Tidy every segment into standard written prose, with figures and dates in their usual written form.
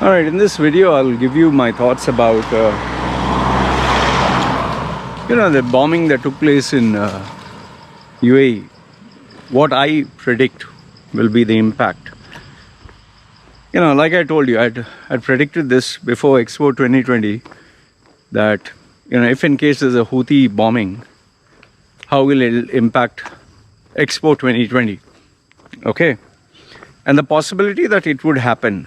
Alright, in this video I'll give you my thoughts about the bombing that took place in UAE. What I predict will be the impact. Like I told you, I'd predicted this before Expo 2020 that if in case there's a Houthi bombing, how will it impact Expo 2020? Okay, and the possibility that it would happen.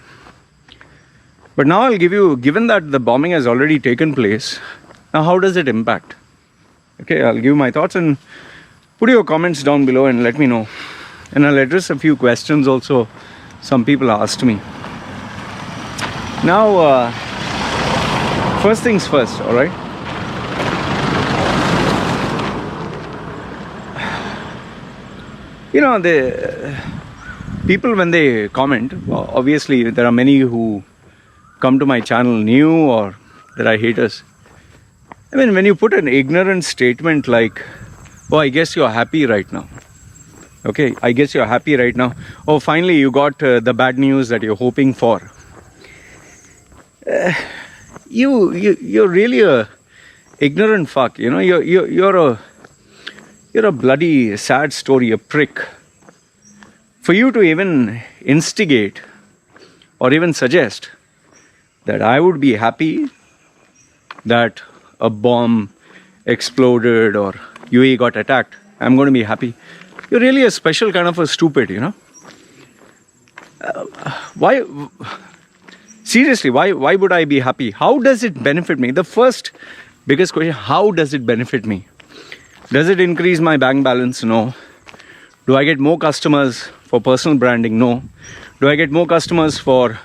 But now I'll give you, given that the bombing has already taken place, now how does it impact? Okay, I'll give my thoughts and put your comments down below and let me know. And I'll address a few questions also some people asked me. Now, first things first, alright? The people, when they comment, obviously there are many who come to my channel new or there are haters. I mean, when you put an ignorant statement like, oh, I guess you're happy right now. Okay, I guess you're happy right now. Oh, finally you got the bad news that you're hoping for. You're really a ignorant fuck. You're a bloody sad story, a prick. For you to even instigate or even suggest that I would be happy that a bomb exploded or UAE got attacked, I'm going to be happy. You're really a special kind of a stupid, Why? Seriously, why would I be happy? How does it benefit me? The first biggest question, how does it benefit me? Does it increase my bank balance? No. Do I get more customers for personal branding? No. Do I get more customers for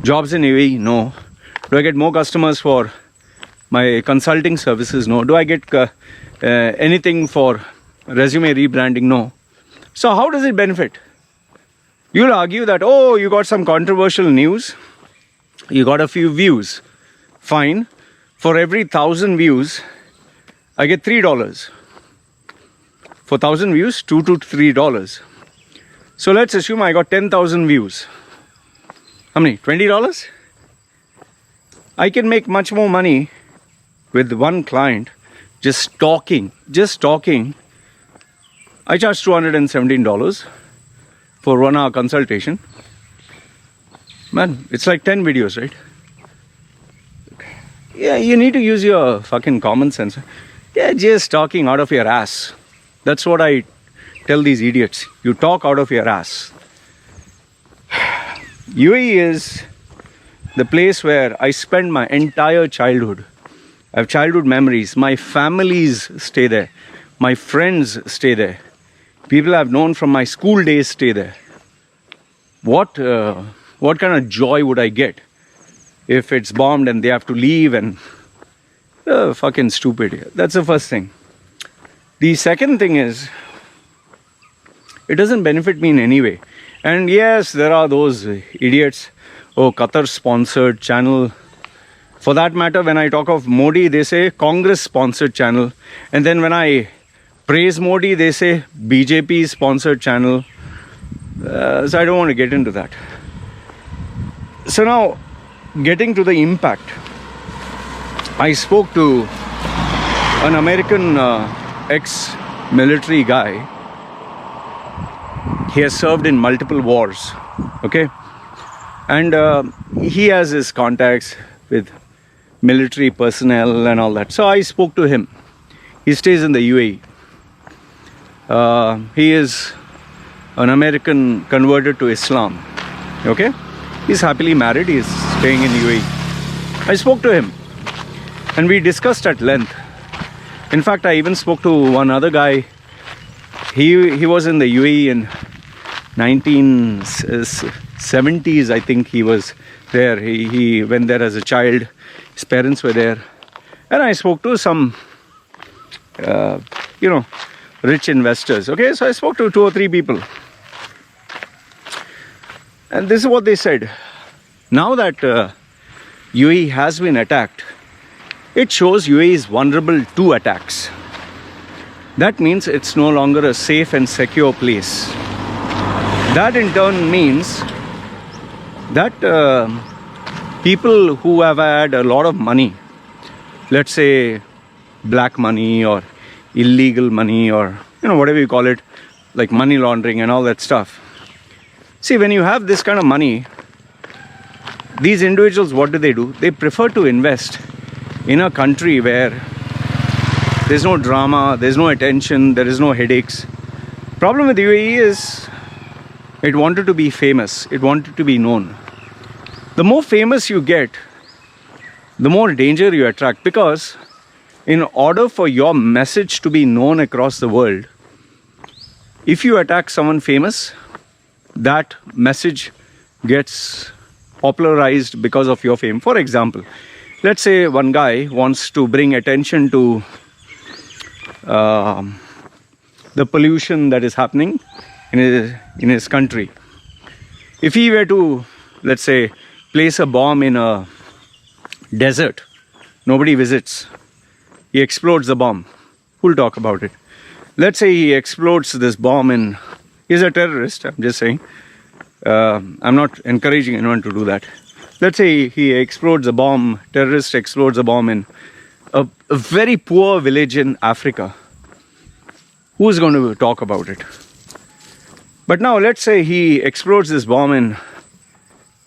jobs in UAE? No. Do I get more customers for my consulting services? No. Do I get anything for resume rebranding? No. So how does it benefit? You'll argue that, oh, you got some controversial news. You got a few views. Fine. For every 1,000 views, I get $3. For 1,000 views, $2 to $3. So let's assume I got 10,000 views. How many? $20? I can make much more money with one client just talking. I charge $217 for 1 hour consultation. Man, it's like 10 videos, right? Yeah, you need to use your fucking common sense. Yeah, just talking out of your ass. That's what I tell these idiots. You talk out of your ass. UAE is the place where I spend my entire childhood. I have childhood memories. My families stay there. My friends stay there. People I've known from my school days stay there. What kind of joy would I get if it's bombed and they have to leave and fucking stupid. That's the first thing. The second thing is, it doesn't benefit me in any way. And yes, there are those idiots, oh, Qatar sponsored channel. For that matter, when I talk of Modi, they say Congress sponsored channel. And then when I praise Modi, they say BJP sponsored channel. So I don't want to get into that. So now, getting to the impact. I spoke to an American ex-military guy. He has served in multiple wars, okay? And he has his contacts with military personnel and all that. So I spoke to him. He stays in the UAE. He is an American converted to Islam, okay? He's happily married. He's staying in UAE. I spoke to him and we discussed at length. In fact, I even spoke to one other guy. He was in the UAE in 1970s, I think he was there. He went there as a child. His parents were there. And I spoke to some, rich investors. Okay, so I spoke to 2 or 3 people. And this is what they said. Now that UAE has been attacked, it shows UAE is vulnerable to attacks. That means it's no longer a safe and secure place. That in turn means that people who have had a lot of money, let's say black money or illegal money, or whatever you call it, like money laundering and all that stuff. See, when you have this kind of money, these individuals, what do? They prefer to invest in a country where there's no drama, there's no attention, there is no headaches. Problem with UAE is it wanted to be famous, it wanted to be known. The more famous you get, the more danger you attract, because in order for your message to be known across the world, if you attack someone famous, that message gets popularized because of your fame. For example, let's say one guy wants to bring attention to the pollution that is happening in his country. If he were to, let's say, place a bomb in a desert, nobody visits, he explodes the bomb, who'll talk about it? Let's say he explodes this bomb he's a terrorist, I'm just saying. I'm not encouraging anyone to do that. Let's say he explodes a bomb, terrorist explodes a bomb in a very poor village in Africa. Who's going to talk about it? But now let's say he explodes this bomb in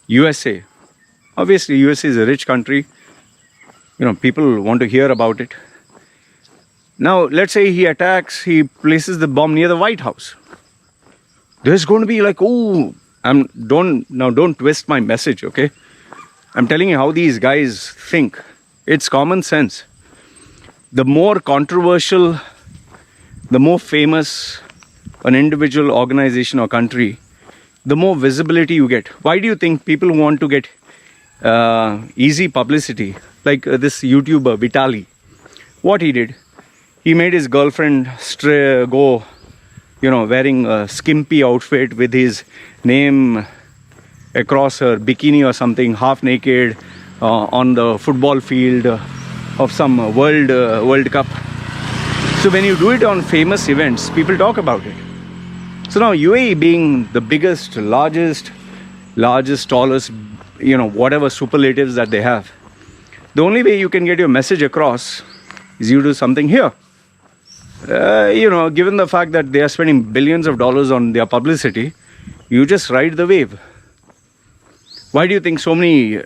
USA. Obviously, USA is a rich country. People want to hear about it. Now, let's say he places the bomb near the White House. There's going to be like, oh, don't twist my message, okay? I'm telling you how these guys think. It's common sense. The more controversial, the more famous an individual, organization or country, the more visibility you get. Why do you think people want to get easy publicity? Like this YouTuber, Vitali. What he did, he made his girlfriend go, wearing a skimpy outfit with his name across her bikini or something, half naked, on the football field of some World Cup. So when you do it on famous events, people talk about it. So now UAE being the biggest, largest, tallest, whatever superlatives that they have, the only way you can get your message across is you do something here. Given the fact that they are spending billions of dollars on their publicity, you just ride the wave. Why do you think so many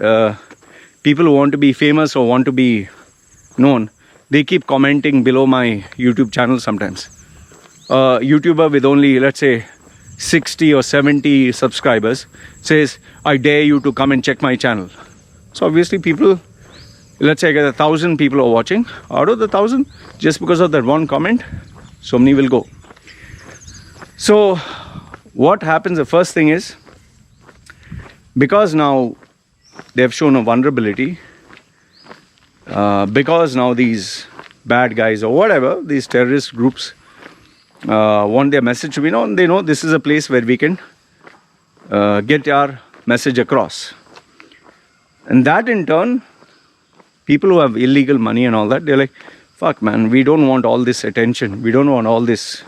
people who want to be famous or want to be known, they keep commenting below my YouTube channel sometimes? A YouTuber with only, let's say, 60 or 70 subscribers says, I dare you to come and check my channel. So obviously people, let's say I get 1,000 people are watching. Out of the 1,000, just because of that one comment, so many will go. So what happens, the first thing is, because now they have shown a vulnerability, because now these bad guys or whatever, these terrorist groups want their message to be known, they know this is a place where we can get our message across. And that in turn, people who have illegal money and all that, they're like, fuck man, we don't want all this attention, we don't want all this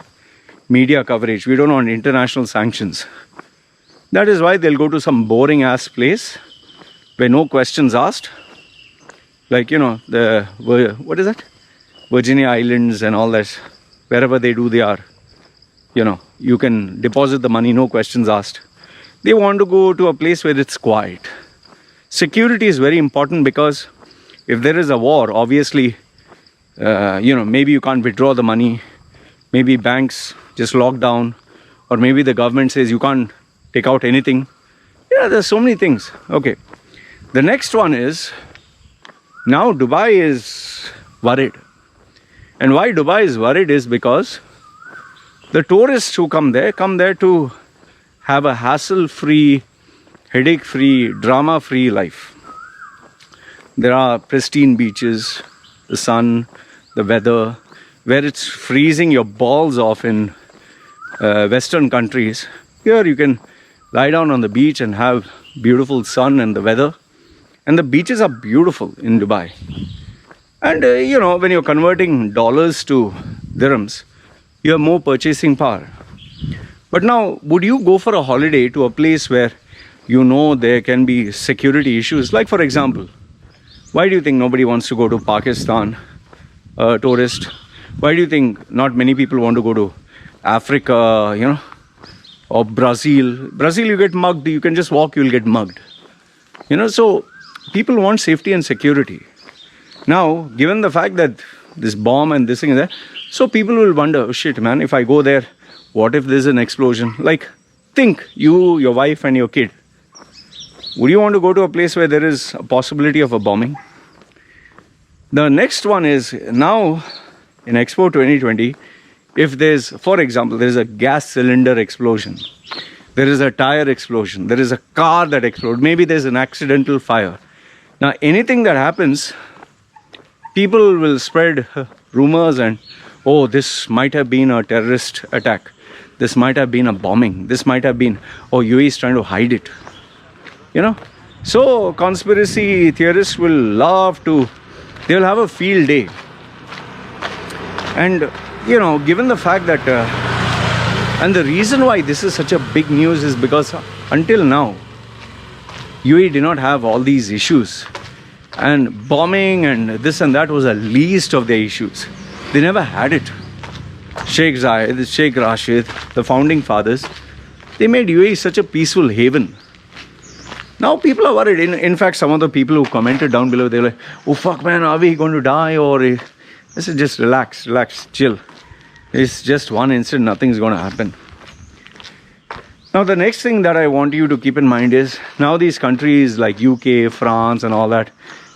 media coverage, we don't want international sanctions. That is why they'll go to some boring ass place where no questions asked, like what is that, Virginia Islands and all that. Wherever they do, they are, you can deposit the money, no questions asked. They want to go to a place where it's quiet. Security is very important, because if there is a war, obviously, maybe you can't withdraw the money. Maybe banks just lock down, or maybe the government says you can't take out anything. There's so many things. Okay. The next one is, now Dubai is worried. And why Dubai is worried is because the tourists who come there to have a hassle-free, headache-free, drama-free life. There are pristine beaches, the sun, the weather, where it's freezing your balls off in Western countries. Here you can lie down on the beach and have beautiful sun and the weather. And the beaches are beautiful in Dubai. And when you're converting dollars to dirhams, you have more purchasing power. But now, would you go for a holiday to a place where you know there can be security issues. Like for example, why do you think nobody wants to go to Pakistan, tourist? Why do you think not many people want to go to Africa, you know, or Brazil? Brazil, you get mugged. You can just walk, you'll get mugged. You know, so people want safety and security. Now, given the fact that this bomb and this thing is there, so people will wonder, oh shit, man, if I go there, what if there's an explosion? Like, think, you, your wife and your kid. Would you want to go to a place where there is a possibility of a bombing? The next one is, now in Expo 2020, if there's, for example, there is a gas cylinder explosion, there is a tire explosion, there is a car that explodes, maybe there's an accidental fire. Now, anything that happens, people will spread rumors and, oh, this might have been a terrorist attack. This might have been a bombing. This might have been, oh, UAE is trying to hide it. You know? So, conspiracy theorists will love to, they will have a field day. And, you know, given the fact that, and the reason why this is such a big news is because until now, UAE did not have all these issues. And bombing and this and that was the least of their issues. They never had it. Sheikh Zayed, Sheikh Rashid, the founding fathers, they made UAE such a peaceful haven. Now people are worried. In fact, some of the people who commented down below, they're like, oh fuck man, are we going to die? Or I said, just relax, chill. It's just one instant, nothing's going to happen. Now the next thing that I want you to keep in mind is, now these countries like UK, France and all that,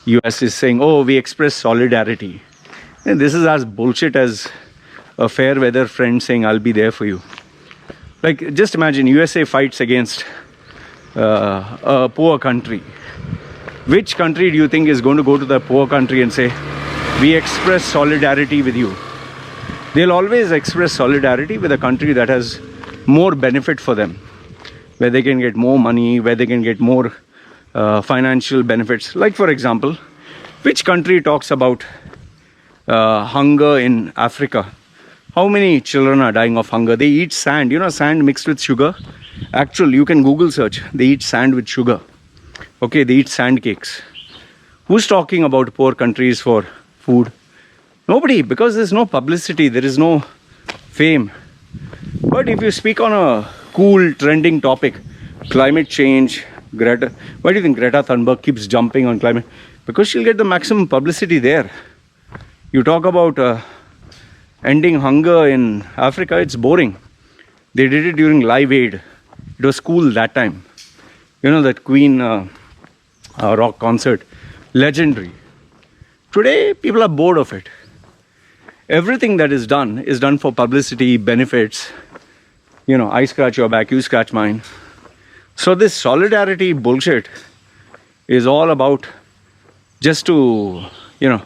US is saying, oh, we express solidarity. And this is as bullshit as a fair weather friend saying, I'll be there for you. Like, just imagine USA fights against a poor country. Which country do you think is going to go to the poor country and say, we express solidarity with you? They'll always express solidarity with a country that has more benefit for them, where they can get more money, where they can get more financial benefits. Like for example, which country talks about hunger in Africa? How many children are dying of hunger? They eat sand, you know, sand mixed with sugar. Actually, you can Google search. They eat sand with sugar. Okay, they eat sand cakes. Who's talking about poor countries for food? Nobody, because there's no publicity, there is no fame. But if you speak on a cool, trending topic, climate change, Greta, why do you think Greta Thunberg keeps jumping on climate? Because she'll get the maximum publicity there. You talk about ending hunger in Africa, it's boring. They did it during Live Aid. It was cool that time. You know, that Queen rock concert, legendary. Today, people are bored of it. Everything that is done for publicity, benefits. You know, I scratch your back, you scratch mine. So this solidarity bullshit is all about just to, you know,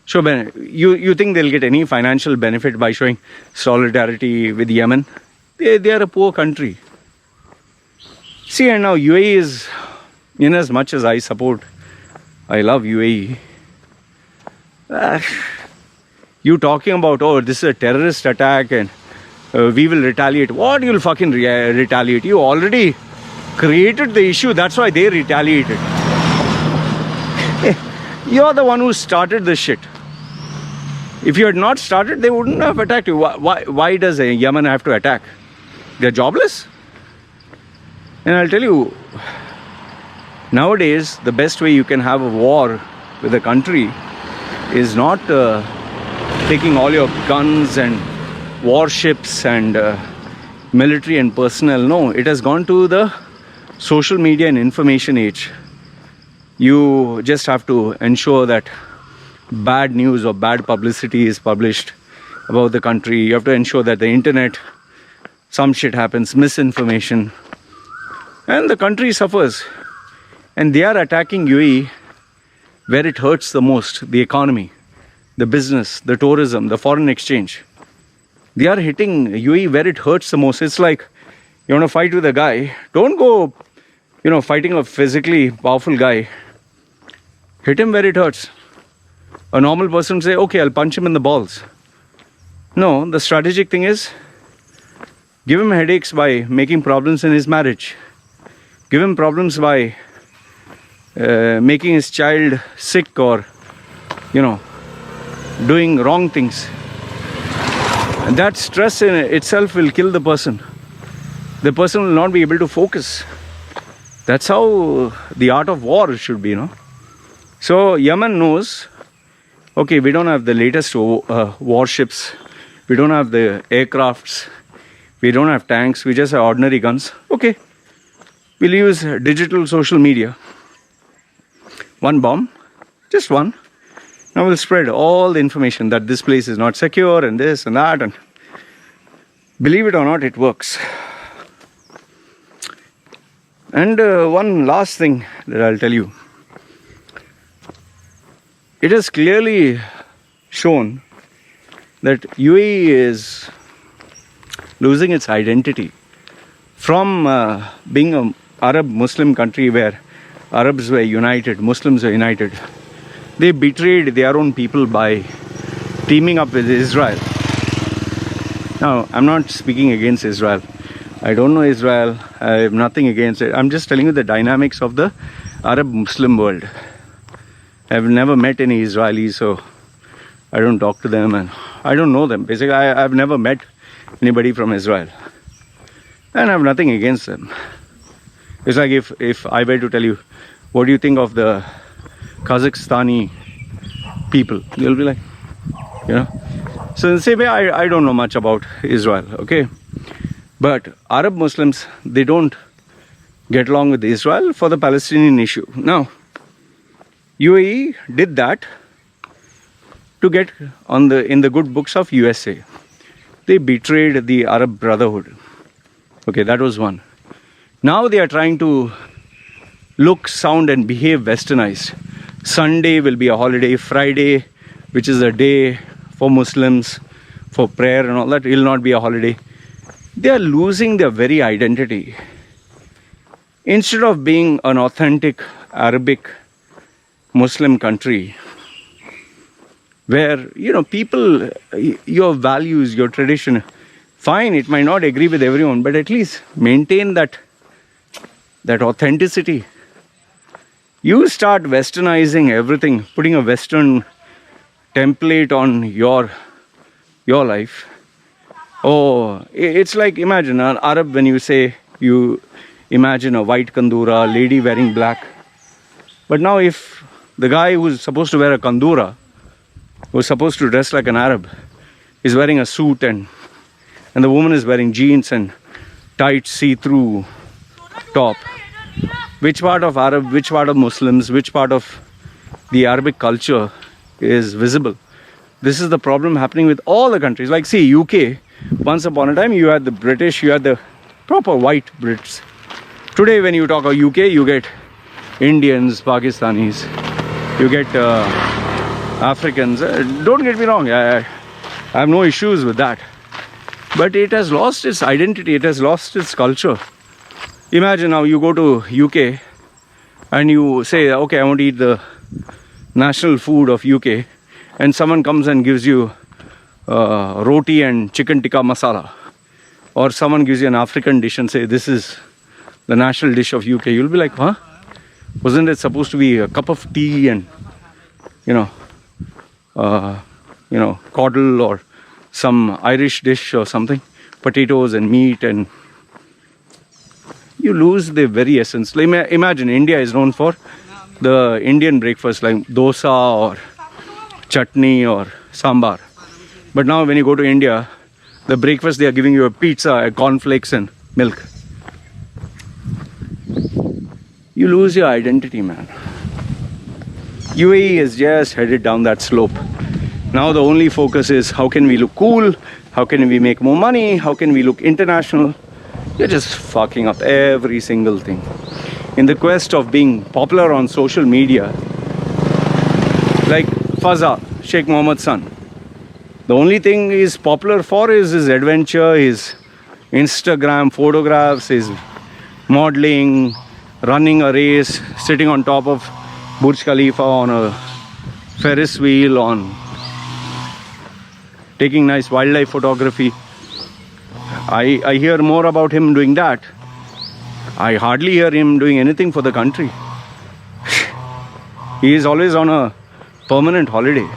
show benefit. You think they'll get any financial benefit by showing solidarity with Yemen? They are a poor country. See, and now UAE is, in as much as I love UAE. You talking about, oh, this is a terrorist attack and we will retaliate. What you'll fucking retaliate? You already created the issue. That's why they retaliated. You're the one who started this shit. If you had not started, they wouldn't have attacked you. Why does Yemen have to attack? They're jobless. And I'll tell you, nowadays, the best way you can have a war with a country is not taking all your guns and warships and military and personnel. No, it has gone to the social media and information age. You just have to ensure that bad news or bad publicity is published about the country. You have to ensure that the internet, some shit happens, misinformation, and the country suffers. And they are attacking UAE where it hurts the most, the economy, the business, the tourism, the foreign exchange. They are hitting UAE where it hurts the most. It's like, you want to fight with a guy, don't go, you know, fighting a physically powerful guy. Hit him where it hurts. A normal person would say, okay, I'll punch him in the balls. No, the strategic thing is, give him headaches by making problems in his marriage. give him problems by making his child sick or, doing wrong things. And that stress in itself will kill the person. The person will not be able to focus. That's how the art of war should be, So Yemen knows, okay, we don't have the latest warships. We don't have the aircrafts. We don't have tanks. We just have ordinary guns. Okay, we'll use digital social media. One bomb, just one. Now we'll spread all the information that this place is not secure and this and that. And believe it or not, it works. And one last thing that I'll tell you. It is clearly shown that UAE is losing its identity from being an Arab Muslim country where Arabs were united, Muslims were united. They betrayed their own people by teaming up with Israel. Now, I'm not speaking against Israel. I don't know Israel. I have nothing against it. I'm just telling you the dynamics of the Arab Muslim world. I've never met any Israelis, so I don't talk to them and I don't know them. Basically, I've never met anybody from Israel. And I have nothing against them. It's like if I were to tell you, what do you think of the Kazakhstani people? You'll be like, So in the same way, I don't know much about Israel, okay? But Arab Muslims, they don't get along with Israel for the Palestinian issue. Now, UAE did that to get in the good books of USA. They betrayed the Arab Brotherhood. Okay, that was one. Now they are trying to look, sound and behave westernized. Sunday will be a holiday. Friday, which is a day for Muslims, for prayer and all that, will not be a holiday. They are losing their very identity. Instead of being an authentic Arabic Muslim country, where, people, your values, your tradition, fine, it might not agree with everyone, but at least maintain that authenticity. You start westernizing everything, putting a Western template on your life. Oh, it's like, imagine an Arab, when you say you imagine a white kandura, a lady wearing black. But now if the guy who's supposed to wear a kandura, who's supposed to dress like an Arab, is wearing a suit and the woman is wearing jeans and tight see-through top, which part of Arab, which part of Muslims, which part of the Arabic culture is visible? This is the problem happening with all the countries. Like, see, UK, once upon a time, you had the British, you had the proper white Brits. Today, when you talk of UK, you get Indians, Pakistanis, you get Africans. Don't get me wrong, I have no issues with that. But it has lost its identity, it has lost its culture. Imagine now you go to UK and you say, okay, I want to eat the national food of UK, and someone comes and gives you roti and chicken tikka masala, or someone gives you an African dish and say this is the national dish of UK. You'll be like, huh? Wasn't it supposed to be a cup of tea and caudle or some Irish dish or something, potatoes and meat, and you lose the very essence. Imagine India is known for the Indian breakfast like dosa or chutney or sambar. But now when you go to India, the breakfast they are giving you a pizza, cornflakes and milk. You lose your identity, man. UAE is just headed down that slope. Now the only focus is how can we look cool, how can we make more money, how can we look international. You're just fucking up every single thing. In the quest of being popular on social media, like Faza, Sheikh Mohammed's son. The only thing he's popular for is his adventure, his Instagram photographs, his modeling, running a race, sitting on top of Burj Khalifa on a Ferris wheel, on taking nice wildlife photography. I hear more about him doing that I hardly hear him doing anything for the country. He is always on a permanent holiday.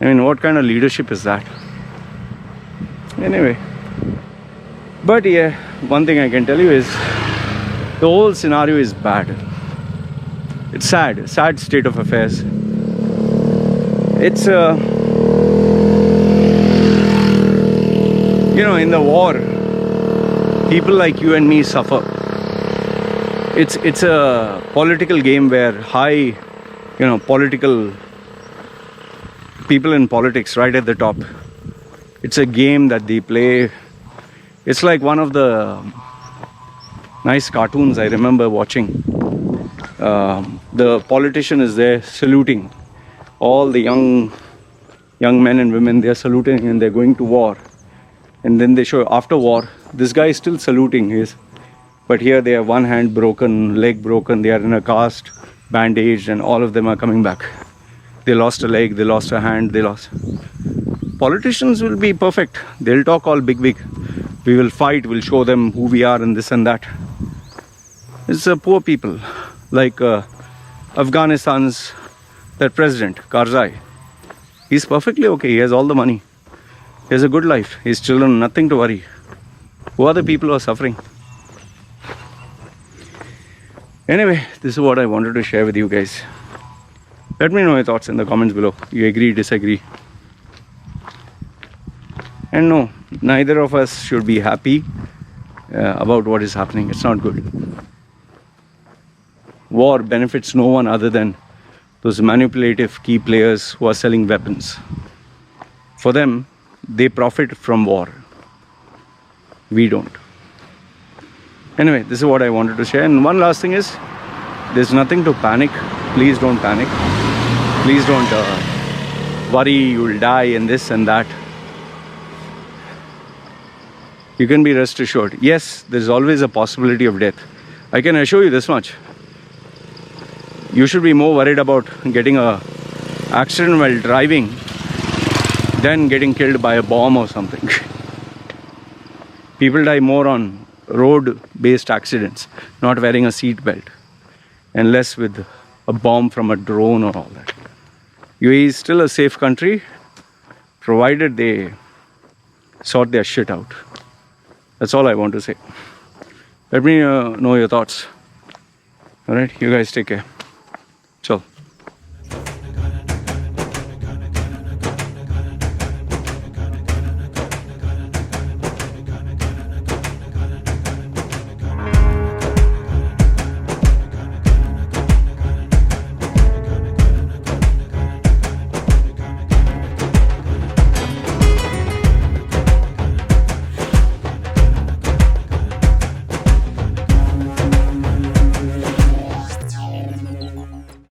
I mean, what kind of leadership is that? Anyway, but yeah, one thing I can tell you is the whole scenario is bad. It's sad state of affairs. It's in the war, people like you and me suffer. It's a political game where high, political people in politics right at the top. It's a game that they play. It's like one of the nice cartoons I remember watching. The politician is there saluting all the young men and women. They're saluting and they're going to war. And then they show after war, this guy is still saluting but here they have one hand broken, leg broken, they are in a cast, bandaged, and all of them are coming back. They lost a leg, they lost a hand, Politicians will be perfect. They'll talk all big. We will fight, we'll show them who we are and this and that. It's poor people, like Afghanistan's that president, Karzai. He's perfectly okay, he has all the money. He has a good life, his children, nothing to worry. Who are the people who are suffering? Anyway, this is what I wanted to share with you guys. Let me know your thoughts in the comments below. You agree, disagree? And no, neither of us should be happy about what is happening. It's not good. War benefits no one other than those manipulative key players who are selling weapons. For them, they profit from war. We don't. Anyway, this is what I wanted to share. And one last thing is, there's nothing to panic. Please don't panic. Please don't worry you'll die and this and that. You can be rest assured. Yes, there's always a possibility of death. I can assure you this much. You should be more worried about getting a accident while driving than getting killed by a bomb or something. People die more on road-based accidents, not wearing a seat belt, and less with a bomb from a drone or all that. UAE is still a safe country, provided they sort their shit out. That's all I want to say. Let me know your thoughts. Alright, you guys take care.